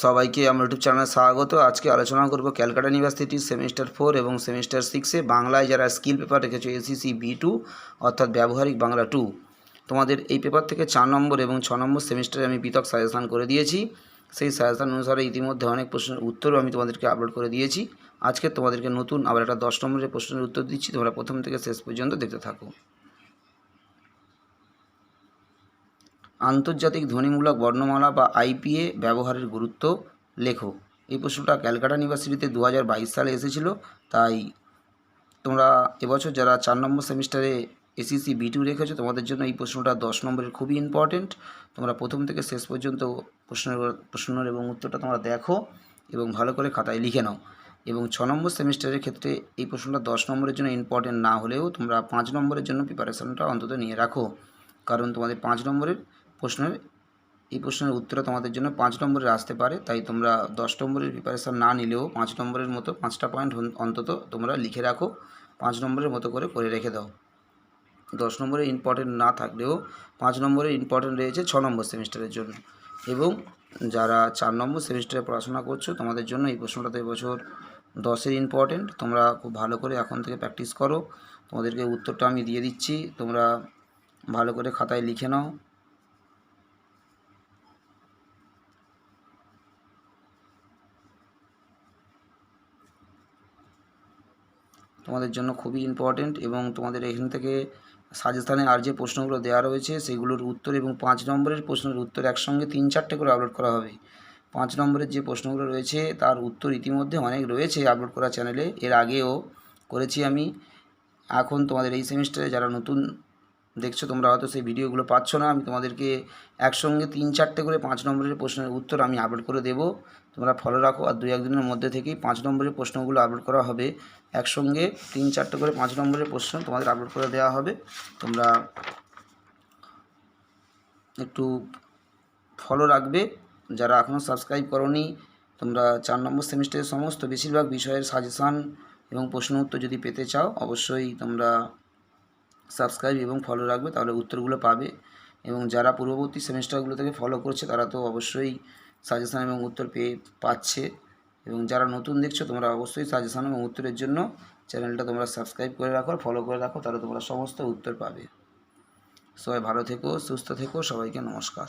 সবাইকে আমার ইউটিউব চ্যানেলে স্বাগত। আজকে আলোচনা করব ক্যালকাটা ইউনিভার্সিটির সেমিস্টার 4 এবং সেমিস্টার 6-এ বাংলায় যারা স্কিল পেপার রেখেছো এসইসি B2 অর্থাৎ ব্যবহারিক বাংলা 2, তোমাদের এই পেপার থেকে 4 নম্বর এবং 6 নম্বর সেমিস্টারে আমি পৃথক সাজেশান করে দিয়েছি। সেই সাজেশান অনুসারে ইতিমধ্যে অনেক প্রশ্নের উত্তরও আমি তোমাদেরকে আপলোড করে দিয়েছি। আজকে তোমাদেরকে নতুন আবার একটা 10 নম্বরের প্রশ্নের উত্তর দিচ্ছি, তোমরা প্রথম থেকে শেষ পর্যন্ত দেখতে থাকো। আন্তর্জাতিক ধ্বনিমূলক বর্ণমালা বা আইপিএ ব্যবহারের গুরুত্ব লেখো। এই প্রশ্নটা ক্যালকাটা ইউনিভার্সিটিতে 2022 সালে এসেছিল। তাই তোমরা এবছর যারা 4 নম্বর সেমিস্টারে এসইসি B2 রেখেছো, তোমাদের জন্য এই প্রশ্নটা 10 নম্বরের খুবই ইম্পর্টেন্ট। তোমরা প্রথম থেকে শেষ পর্যন্ত প্রশ্নের এবং উত্তরটা তোমরা দেখো এবং ভালো করে খাতায় লিখে নাও। এবং 6 নম্বর সেমিস্টারের ক্ষেত্রে এই প্রশ্নটা 10 নম্বরের জন্য ইম্পর্টেন্ট না হলেও তোমরা 5 নম্বরের জন্য প্রিপারেশনটা অন্তত নিয়ে রাখো, কারণ তোমাদের 5 নম্বরের এই প্রশ্নের উত্তরটা তোমাদের জন্য 5 নম্বরের আসতে পারে। তাই তোমরা 10 নম্বরের প্রিপারেশান না নিলেও 5 নম্বরের মতো 5টা পয়েন্ট অন্তত তোমরা লিখে রাখো, 5 নম্বরের মতো করে রেখে দাও। 10 নম্বরে ইম্পর্টেন্ট না থাকলেও 5 নম্বরে ইম্পর্টেন্ট রয়েছে 6 নম্বর সেমিস্টারের জন্য। এবং যারা 4 নম্বর সেমিস্টারে পড়াশোনা করছো, তোমাদের জন্য এই প্রশ্নটা তো এবছর 10-এর ইম্পর্টেন্ট। তোমরা খুব ভালো করে এখন থেকে প্র্যাকটিস করো। তোমাদেরকে উত্তরটা আমি দিয়ে দিচ্ছি, তোমরা ভালো করে খাতায় লিখে নাও। তোমাদের জন্য খুবই ইম্পর্টেন্ট এবং তোমাদের এখান থেকে সাজেশানে আর যে প্রশ্নগুলো দেওয়া রয়েছে সেগুলোর উত্তর এবং 5 নম্বরের প্রশ্নের উত্তর একসঙ্গে 3-4টে করে আপলোড করা হবে। 5 নম্বরের যে প্রশ্নগুলো রয়েছে তার উত্তর ইতিমধ্যে অনেক রয়েছে আপলোড করা চ্যানেলে, এর আগেও করেছি আমি। এখন তোমাদের এই সেমিস্টারে যারা নতুন দেখছো, তোমরা হয়তো সেই ভিডিওগুলো পাচ্ছ না। আমি তোমাদেরকে একসঙ্গে 3-4টে করে 5 নম্বরের প্রশ্নের উত্তর আমি আপলোড করে দেবো, তোমরা ফলো রাখো। আর 2-1 দিনের মধ্যে থেকেই 5 নম্বরের প্রশ্নগুলো আপলোড করা হবে। একসঙ্গে 3-4টে করে 5 নম্বরের প্রশ্ন তোমাদের আপলোড করে দেওয়া হবে। তোমরা একটু ফলো রাখবে। যারা এখনও সাবস্ক্রাইব করোনি, তোমরা 4 নম্বর সেমিস্টারের সমস্ত বেশিরভাগ বিষয়ের সাজেশান এবং প্রশ্ন উত্তর যদি পেতে চাও, অবশ্যই তোমরা সাবস্ক্রাইব এবং ফলো রাখবে, তাহলে উত্তরগুলো পাবে। এবং যারা পূর্ববর্তী সেমিস্টারগুলো থেকে ফলো করছে তারা তো অবশ্যই সাজেশান এবং উত্তর পাচ্ছে। এবং যারা নতুন দেখছো, তোমরা অবশ্যই সাজেশান এবং উত্তরের জন্য চ্যানেলটা তোমরা সাবস্ক্রাইব করে রাখো, ফলো করে রাখো, তাহলে তোমরা সমস্ত উত্তর পাবে। সবাই ভালো থেকো, সুস্থ থেকো, সবাইকে নমস্কার।